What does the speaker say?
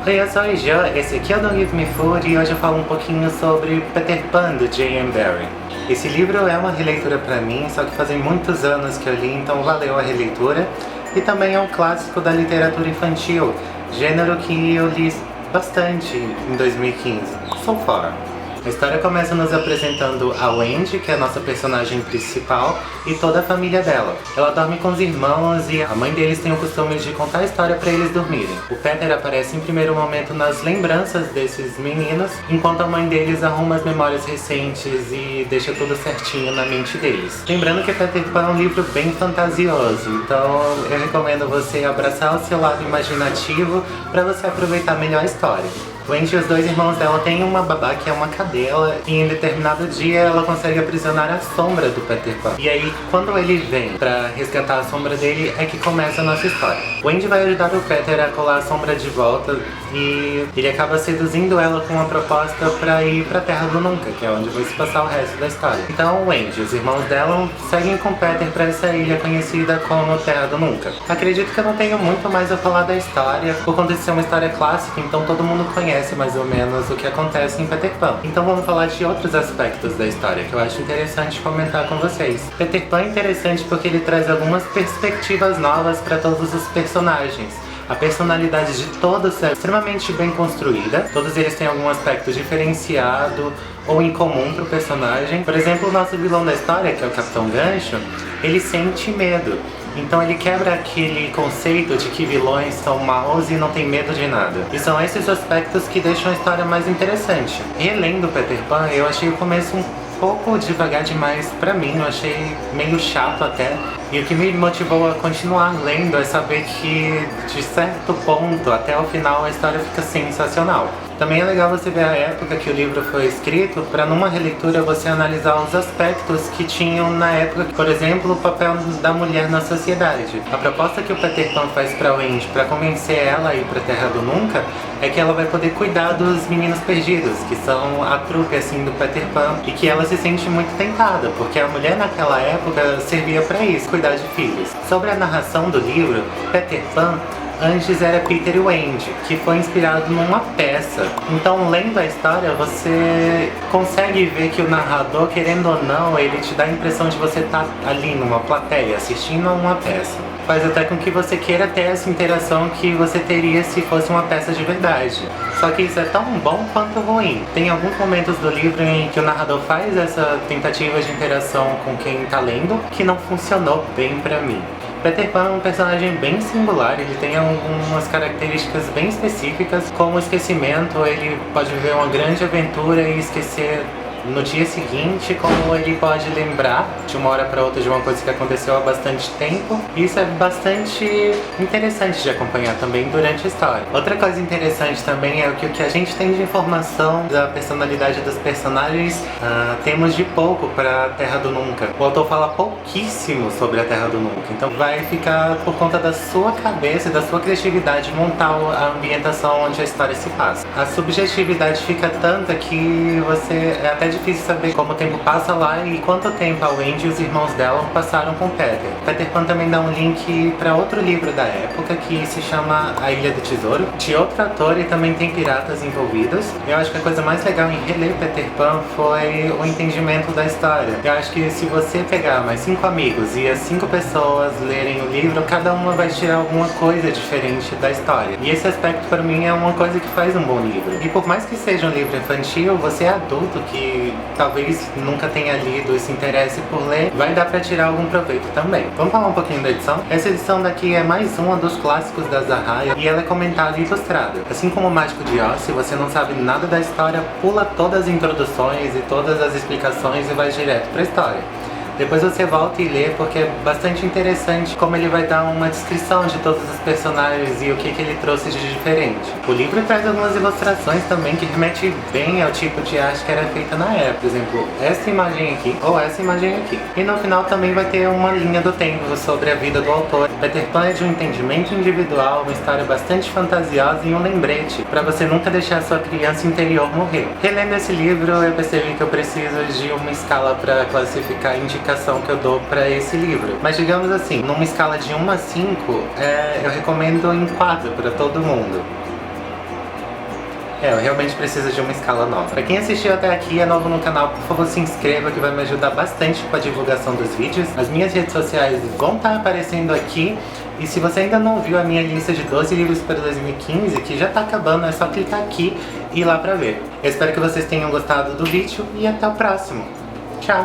Oi, eu sou a Jo, esse aqui é o Don't Give Me Food e hoje eu falo um pouquinho sobre Peter Pan, do J.M. Barrie. Esse livro é uma releitura pra mim, só que fazem muitos anos que eu li, então valeu a releitura. E também é um clássico da literatura infantil, gênero que eu li bastante em 2015, so far. A história começa nos apresentando a Wendy, que é a nossa personagem principal, e toda a família dela. Ela dorme com os irmãos e a mãe deles tem o costume de contar a história para eles dormirem. O Peter aparece em primeiro momento nas lembranças desses meninos, enquanto a mãe deles arruma as memórias recentes e deixa tudo certinho na mente deles. Lembrando que Peter Pan é um livro bem fantasioso, então eu recomendo você abraçar o seu lado imaginativo para você aproveitar melhor a história. Wendy e os dois irmãos dela têm uma babá que é uma cadela e em determinado dia ela consegue aprisionar a sombra do Peter Pan. E aí, quando ele vem pra resgatar a sombra dele, é que começa a nossa história. Wendy vai ajudar o Peter a colar a sombra de volta e ele acaba seduzindo ela com uma proposta pra ir pra Terra do Nunca, que é onde vai se passar o resto da história. Então, Wendy e os irmãos dela seguem com o Peter pra essa ilha conhecida como Terra do Nunca. Acredito que eu não tenho muito mais a falar da história, por conta de ser uma história clássica, então todo mundo conhece mais ou menos o que acontece em Peter Pan. Então vamos falar de outros aspectos da história que eu acho interessante comentar com vocês. Peter Pan é interessante porque ele traz algumas perspectivas novas para todos os personagens. A personalidade de todos é extremamente bem construída, todos eles têm algum aspecto diferenciado ou em comum para o personagem. Por exemplo, o nosso vilão da história, que é o Capitão Gancho, ele sente medo. Então ele quebra aquele conceito de que vilões são maus e não tem medo de nada. E são esses aspectos que deixam a história mais interessante. Relendo Peter Pan, eu achei o começo um pouco devagar demais pra mim, eu achei meio chato até. E o que me motivou a continuar lendo é saber que, de certo ponto, até o final, a história fica sensacional. Também é legal você ver a época que o livro foi escrito, para numa releitura você analisar os aspectos que tinham na época, por exemplo, o papel da mulher na sociedade. A proposta que o Peter Pan faz pra Wendy, para convencer ela a ir pra Terra do Nunca, é que ela vai poder cuidar dos meninos perdidos, que são a trupe assim do Peter Pan, e que ela se sente muito tentada, porque a mulher naquela época servia pra isso, cuidar de filhos. Sobre a narração do livro, Peter Pan antes era Peter e Wendy, que foi inspirado numa peça. Então, lendo a história, você consegue ver que o narrador, querendo ou não, ele te dá a impressão de você estar ali numa plateia, assistindo a uma peça. Faz até com que você queira ter essa interação que você teria se fosse uma peça de verdade. Só que isso é tão bom quanto ruim. Tem alguns momentos do livro em que o narrador faz essa tentativa de interação com quem tá lendo, que não funcionou bem pra mim. Peter Pan é um personagem bem singular, ele tem algumas características bem específicas, como o esquecimento, ele pode viver uma grande aventura e esquecer no dia seguinte, como ele pode lembrar de uma hora para outra de uma coisa que aconteceu há bastante tempo. Isso é bastante interessante de acompanhar também durante a história. Outra coisa interessante também é que o que a gente tem de informação da personalidade dos personagens, temos de pouco para a Terra do Nunca. O autor fala pouquíssimo sobre a Terra do Nunca, então vai ficar por conta da sua cabeça e da sua criatividade montar a ambientação onde a história se passa. A subjetividade fica tanta que você é até difícil saber como o tempo passa lá e quanto tempo a Wendy e os irmãos dela passaram com Peter. Peter Pan também dá um link para outro livro da época que se chama A Ilha do Tesouro, de outro autor, e também tem piratas envolvidos. Eu acho que a coisa mais legal em reler Peter Pan foi o entendimento da história. Eu acho que se você pegar mais 5 amigos e as 5 pessoas lerem o livro, cada uma vai tirar alguma coisa diferente da história. E esse aspecto para mim é uma coisa que faz um bom livro. E por mais que seja um livro infantil, você é adulto que talvez nunca tenha lido e se interesse por ler, vai dar pra tirar algum proveito também. Vamos falar um pouquinho da edição? Essa edição daqui é mais uma dos clássicos da Zahara e ela é comentada e ilustrada. Assim como o Mágico de Oz, se você não sabe nada da história, pula todas as introduções e todas as explicações e vai direto pra história. Depois você volta e lê, porque é bastante interessante como ele vai dar uma descrição de todos os personagens e o que ele trouxe de diferente. O livro traz algumas ilustrações também que remete bem ao tipo de arte que era feita na época. Por exemplo, essa imagem aqui ou essa imagem aqui. E no final também vai ter uma linha do tempo sobre a vida do autor. Peter Pan é de um entendimento individual, uma história bastante fantasiosa e um lembrete para você nunca deixar sua criança interior morrer. Relendo esse livro, eu percebi que eu preciso de uma escala para classificar indicações que eu dou pra esse livro. Mas digamos assim, numa escala de 1 a 5, eu recomendo em 4 pra todo mundo. Eu realmente preciso de uma escala nova. Pra quem assistiu até aqui e é novo no canal, por favor se inscreva que vai me ajudar bastante com a divulgação dos vídeos. As minhas redes sociais vão estar aparecendo aqui. E se você ainda não viu a minha lista de 12 livros para 2015, que já tá acabando, é só clicar aqui e ir lá pra ver. Eu espero que vocês tenham gostado do vídeo e até o próximo. Tchau!